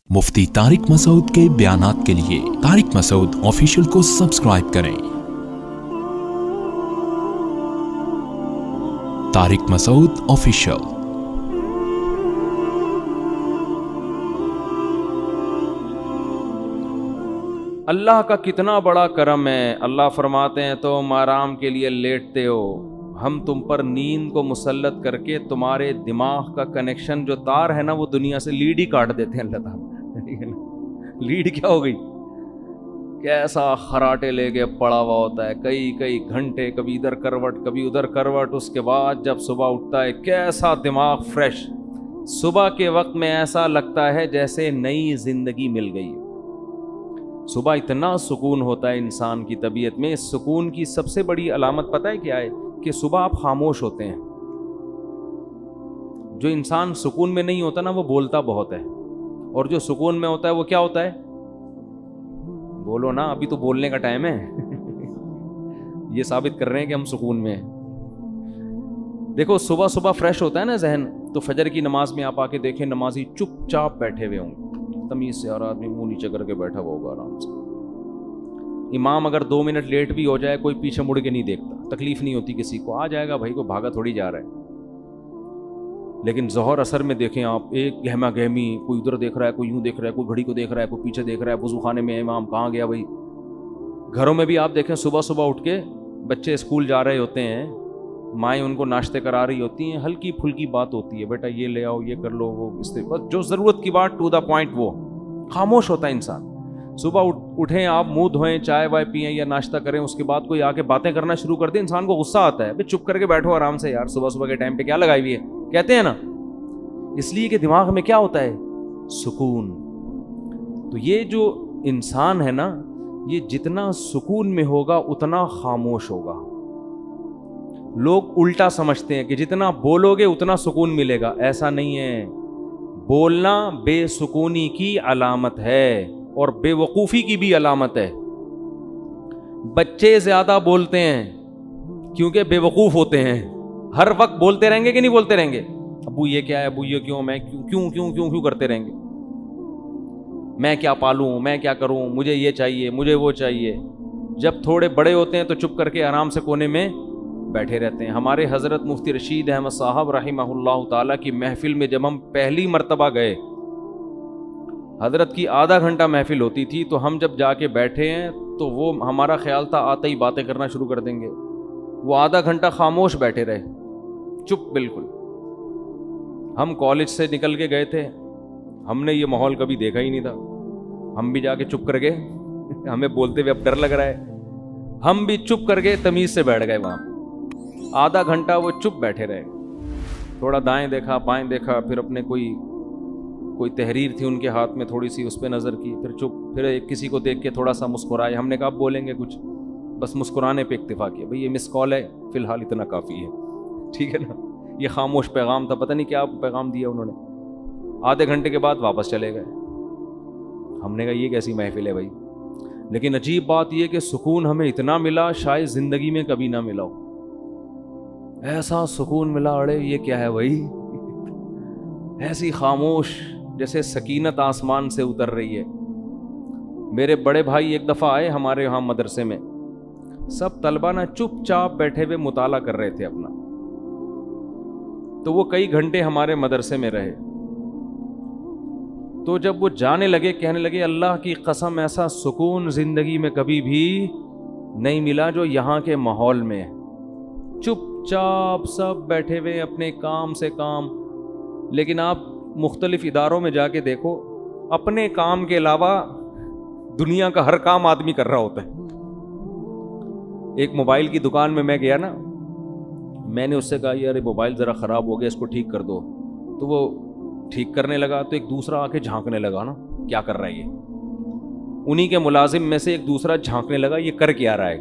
मुफ्ती तारिक मसूद के बयानात के लिए तारिक मसूद ऑफिशियल को सब्सक्राइब करें। तारिक मसूद ऑफिशियल। अल्लाह का कितना बड़ा करम है। अल्लाह फरमाते हैं तुम आराम के लिए लेटते हो, हम तुम पर नींद को मुसल्लत करके तुम्हारे दिमाग का कनेक्शन जो तार है ना वो दुनिया से लीड ही काट देते हैं अल्लाह ताला। लीड क्या हो गई, कैसा खराटे लेके पड़ा हुआ होता है कई कई घंटे, कभी इधर करवट कभी उधर करवट। उसके बाद जब सुबह उठता है कैसा दिमाग फ्रेश, सुबह के वक्त में ऐसा लगता है जैसे नई जिंदगी मिल गई है। सुबह इतना सुकून होता है इंसान की तबीयत में। इस सुकून की सबसे बड़ी अलामत पता है क्या है? कि सुबह आप खामोश होते हैं। जो इंसान सुकून में नहीं होता ना वो बोलता बहुत है, और जो सुकून में होता है वो क्या होता है? बोलो ना, अभी तो बोलने का टाइम है। ये साबित कर रहे हैं कि हम सुकून में हैं। देखो सुबह सुबह फ्रेश होता है ना जहन, तो फजर की नमाज में आप आके देखें नमाजी चुपचाप बैठे हुए होंगे, तमीज से, और आदमी मुंह नीचे करके बैठा हुआ होगा आराम से। इमाम अगर 2 मिनट लेट भी हो जाए कोई पीछे मुड़ के नहीं देखता, तकलीफ नहीं होती किसी को, आ जाएगा भाई, को भागा थोड़ी जा रहा है। लेकिन ज़ोहर असर में देखें आप, एक गहमा गहमी, कोई उधर देख रहा है, कोई यूं देख रहा है, कोई घड़ी को देख रहा है, कोई पीछे देख रहा है, वजू खाने में इमाम कहाँ गया भाई। घरों में भी आप देखें सुबह सुबह उठ के बच्चे स्कूल जा रहे होते हैं, माएँ उनको नाश्ते करा रही होती हैं, हल्की फुल्की बात होती है, बेटा ये ले आओ, ये कर लो, वो इससे बस जो ज़रूरत की बात, टू द पॉइंट। वो खामोश होता है इंसान। सुबह उठें आप, मुंह धोएं, चाय वाय पिएं या नाश्ता करें, उसके बाद कोई आके बातें करना शुरू कर दे, इंसान को गुस्सा आता है। चुप करके बैठो आराम से यार, सुबह सुबह के टाइम पे क्या लगाई हुई है, कहते हैं ना। इसलिए कि दिमाग में क्या होता है? सुकून। तो ये जो इंसान है ना, ये जितना सुकून में होगा उतना खामोश होगा। लोग उल्टा समझते हैं कि जितना बोलोगे उतना सुकून मिलेगा। ऐसा नहीं है। बोलना बेसुकूनी की अलामत है और बेवकूफ़ी की भी अलामत है। बच्चे ज़्यादा बोलते हैं क्योंकि बेवकूफ़ होते हैं। हर वक्त बोलते रहेंगे कि नहीं बोलते रहेंगे? अबू ये क्या है, अबू ये क्यों, मैं क्यों करते रहेंगे। मैं क्या पालूं, मैं क्या करूं, मुझे ये चाहिए, मुझे वो चाहिए। जब थोड़े बड़े होते हैं तो चुप करके आराम से कोने में बैठे रहते हैं। हमारे हज़रत मुफ्ती रशीद अहमद साहब रहिमहुल्लाह ताला की महफिल में जब हम पहली मर्तबा गए, हज़रत की आधा घंटा महफिल होती थी, तो हम जब जाके बैठे हैं तो वो हमारा ख्याल था आते ही बातें करना शुरू कर देंगे। वो आधा घंटा खामोश बैठे रहे, चुप बिल्कुल। हम कॉलेज से निकल के गए थे, हमने ये माहौल कभी देखा ही नहीं था। हम भी जाके चुप कर गए, हमें बोलते हुए अब डर लग रहा है, हम भी चुप करके तमीज़ से बैठ गए वहाँ। आधा घंटा वो चुप बैठे रहे, थोड़ा दाएं देखा बाएं देखा, फिर अपने कोई तहरीर थी उनके हाथ में, थोड़ी सी उस पर नज़र की, फिर चुप, फिर किसी को देख के थोड़ा सा मुस्कुराए। हमने कहा अब बोलेंगे कुछ, बस मुस्कुराने पे इक्तिफा किया, भाई ये मिस कॉल है, फ़िलहाल इतना काफ़ी है, ठीक है ना। ये खामोश पैगाम था, पता नहीं क्या पैगाम दिया उन्होंने। आधे घंटे के बाद वापस चले गए। हमने कहा ये कैसी महफिल है भाई। लेकिन अजीब बात यह कि सुकून हमें इतना मिला शायद ज़िंदगी में कभी ना मिला हो। ऐसा सुकून मिला, अरे ये क्या है भाई। ऐसी खामोश जैसे सकीनत आसमान से उतर रही है। मेरे बड़े भाई एक दफ़ा आए हमारे यहाँ मदरसे में, सब तलबा ना चुपचाप बैठे हुए मुताला कर रहे थे अपना। तो वो कई घंटे हमारे मदरसे में रहे। तो जब वो जाने लगे, कहने लगे अल्लाह की कसम ऐसा सुकून ज़िंदगी में कभी भी नहीं मिला जो यहाँ के माहौल में है। चुपचाप सब बैठे हुए अपने काम से काम। लेकिन आप मुख्तलिफ इदारों में जाके देखो, अपने काम के अलावा दुनिया का हर काम आदमी कर रहा होता है। एक मोबाइल की दुकान में मैं गया ना, मैंने उससे कहा यार मोबाइल ज़रा ख़राब हो गया, इसको ठीक कर दो। तो वो ठीक करने लगा, तो एक दूसरा आके झांकने लगा ना, क्या कर रहा है ये। उन्हीं के मुलाजिम में से एक दूसरा झांकने लगा, ये कर क्या रहा है।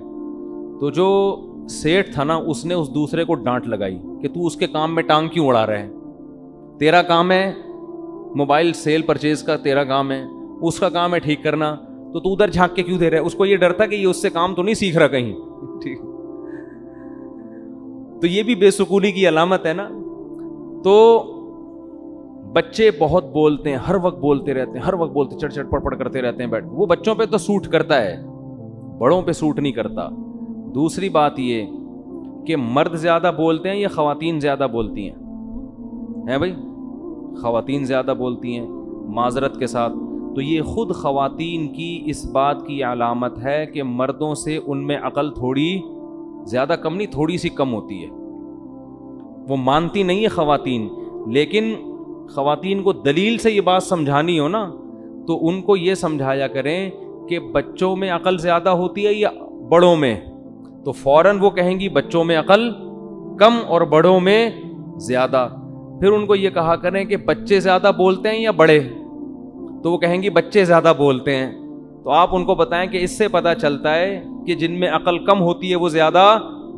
तो जो सेठ था ना, उसने उस दूसरे को डांट लगाई कि तू उसके काम में टांग क्यों उड़ा रहा है। तेरा काम है मोबाइल सेल परचेज का, तेरा काम है, उसका काम है ठीक करना, तो तू उधर झांक के क्यों दे रहा है। उसको ये डर था कि ये उससे काम तो नहीं सीख रहा कहीं, ठीक। तो ये भी बेसुकूनी की अलामत है ना। तो بچے بہت بولتے ہیں, ہر وقت بولتے رہتے ہیں, ہر وقت بولتے, چڑ چڑ پڑ پڑ کرتے رہتے ہیں بیٹھ, وہ بچوں پہ تو سوٹ کرتا ہے, بڑوں پہ سوٹ نہیں کرتا. دوسری بات یہ کہ مرد زیادہ بولتے ہیں یا خواتین زیادہ بولتی ہیں بھائی؟ خواتین زیادہ بولتی ہیں معذرت کے ساتھ. تو یہ خود خواتین کی اس بات کی علامت ہے کہ مردوں سے ان میں عقل تھوڑی زیادہ کم نہیں, تھوڑی سی کم ہوتی ہے. وہ مانتی نہیں ہے خواتین, لیکن خواتین کو دلیل سے یہ بات سمجھانی ہو نا تو ان کو یہ سمجھایا کریں کہ بچوں میں عقل زیادہ ہوتی ہے یا بڑوں میں, تو فوراً وہ کہیں گی بچوں میں عقل کم اور بڑوں میں زیادہ. پھر ان کو یہ کہا کریں کہ بچے زیادہ بولتے ہیں یا بڑے, تو وہ کہیں گی بچے زیادہ بولتے ہیں. تو آپ ان کو بتائیں کہ اس سے پتہ چلتا ہے کہ جن میں عقل کم ہوتی ہے وہ زیادہ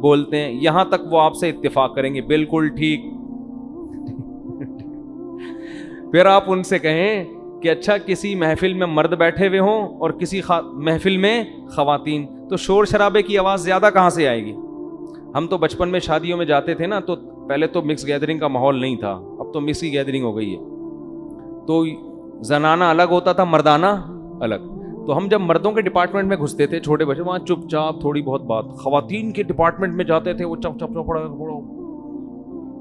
بولتے ہیں. یہاں تک وہ آپ سے اتفاق کریں گے, بالکل ٹھیک. پھر آپ ان سے کہیں کہ اچھا کسی محفل میں مرد بیٹھے ہوئے ہوں اور کسی محفل میں خواتین, تو شور شرابے کی آواز زیادہ کہاں سے آئے گی؟ ہم تو بچپن میں شادیوں میں جاتے تھے نا, تو پہلے تو مکس گیدرنگ کا ماحول نہیں تھا, اب تو مکس کی گیدرنگ ہو گئی ہے. تو زنانہ الگ ہوتا تھا, مردانہ الگ. تو ہم جب مردوں کے ڈپارٹمنٹ میں گھستے تھے چھوٹے بچے, وہاں چپ چاپ تھوڑی بہت بات. خواتین کے ڈپارٹمنٹ میں جاتے تھے, وہ چپ چپ چپ پڑا,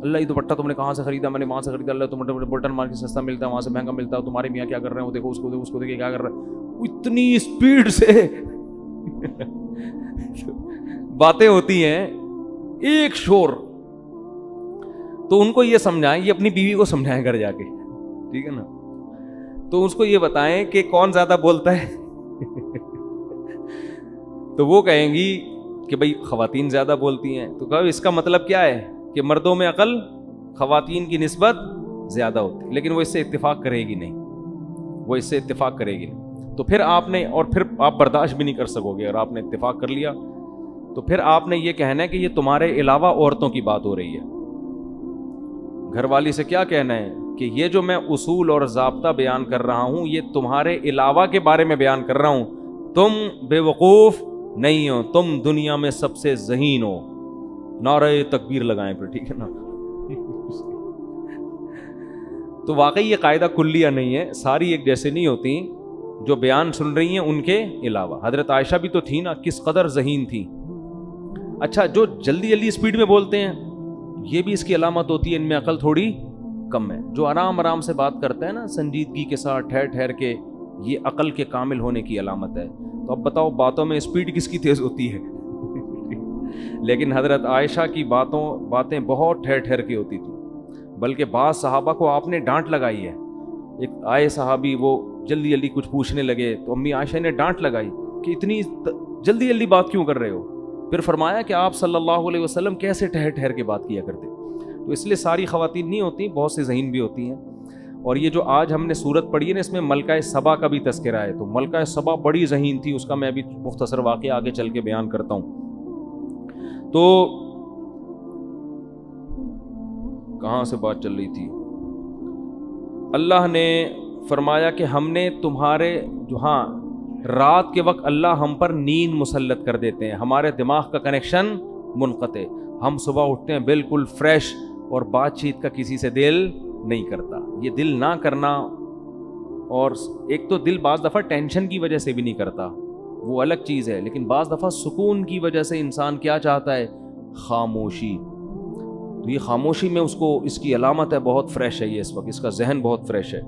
اللہ یہ دوپٹہ تم نے کہاں سے خریدا؟ میں نے وہاں سے خریدا. اللہ تم بلٹن مارکیٹ سستا ملتا ہے, وہاں سے مہنگا ملتا ہے. تمہارے میاں کیا کر رہے ہیں, وہ دیکھو, اس کو دیکھے کیا کر رہے ہیں. اتنی اسپیڈ سے باتیں ہوتی ہیں, ایک شور. تو ان کو یہ سمجھائیں, یہ اپنی بیوی کو سمجھائیں گھر جا کے, ٹھیک ہے نا. تو اس کو یہ بتائیں کہ کون زیادہ بولتا ہے. تو وہ کہیں گی کہ بھائی خواتین زیادہ بولتی ہیں. تو کہو اس کا مطلب کیا ہے کہ مردوں میں عقل خواتین کی نسبت زیادہ ہوتی ہے. لیکن وہ اس سے اتفاق کرے گی نہیں, وہ اس سے اتفاق کرے گی نہیں. تو پھر آپ نے, اور پھر آپ برداشت بھی نہیں کر سکو گے, اگر آپ نے اتفاق کر لیا تو پھر آپ نے یہ کہنا ہے کہ یہ تمہارے علاوہ عورتوں کی بات ہو رہی ہے. گھر والی سے کیا کہنا ہے کہ یہ جو میں اصول اور ضابطہ بیان کر رہا ہوں یہ تمہارے علاوہ کے بارے میں بیان کر رہا ہوں, تم بے وقوف نہیں ہو, تم دنیا میں سب سے ذہین ہو. نعرہ تکبیر لگائیں پھر, ٹھیک ہے نا. تو واقعی یہ قاعدہ کلیہ نہیں ہے, ساری ایک جیسے نہیں ہوتی. جو بیان سن رہی ہیں ان کے علاوہ حضرت عائشہ بھی تو تھی نا, کس قدر ذہین تھی. اچھا جو جلدی جلدی اسپیڈ میں بولتے ہیں یہ بھی اس کی علامت ہوتی ہے, ان میں عقل تھوڑی کم ہے. جو آرام آرام سے بات کرتا ہے نا, سنجیدگی کے ساتھ ٹھہر ٹھہر کے, یہ عقل کے کامل ہونے کی علامت ہے. تو اب بتاؤ باتوں میں اسپیڈ کس کی تیز ہوتی ہے؟ لیکن حضرت عائشہ کی باتیں بہت ٹھہر ٹھہر کے ہوتی تھی. بلکہ بعض صحابہ کو آپ نے ڈانٹ لگائی ہے. ایک آئے صحابی, وہ جلدی جلدی کچھ پوچھنے لگے تو امی عائشہ نے ڈانٹ لگائی کہ اتنی جلدی جلدی بات کیوں کر رہے ہو. پھر فرمایا کہ آپ صلی اللہ علیہ وسلم کیسے ٹھہر ٹھہر کے بات کیا کرتے. تو اس لیے ساری خواتین نہیں ہوتی, بہت سی ذہین بھی ہوتی ہیں. اور یہ جو آج ہم نے سورت پڑھی ہے نا, اس میں ملکہ سبا کا بھی تذکرہ ہے. تو ملکہ سبا بڑی ذہین تھی, اس کا میں ابھی مختصر واقعہ آگے چل کے بیان کرتا ہوں. تو کہاں سے بات چل رہی تھی؟ اللہ نے فرمایا کہ ہم نے تمہارے رات کے وقت اللہ ہم پر نیند مسلط کر دیتے ہیں, ہمارے دماغ کا کنیکشن منقطع, ہم صبح اٹھتے ہیں بالکل فریش, اور بات چیت کا کسی سے دل نہیں کرتا. یہ دل نہ کرنا, اور ایک تو دل بعض دفعہ ٹینشن کی وجہ سے بھی نہیں کرتا, وہ الگ چیز ہے, لیکن بعض دفعہ سکون کی وجہ سے انسان کیا چاہتا ہے؟ خاموشی. تو یہ خاموشی میں اس کی علامت ہے بہت فریش ہے یہ اس وقت, اس کا ذہن بہت فریش ہے.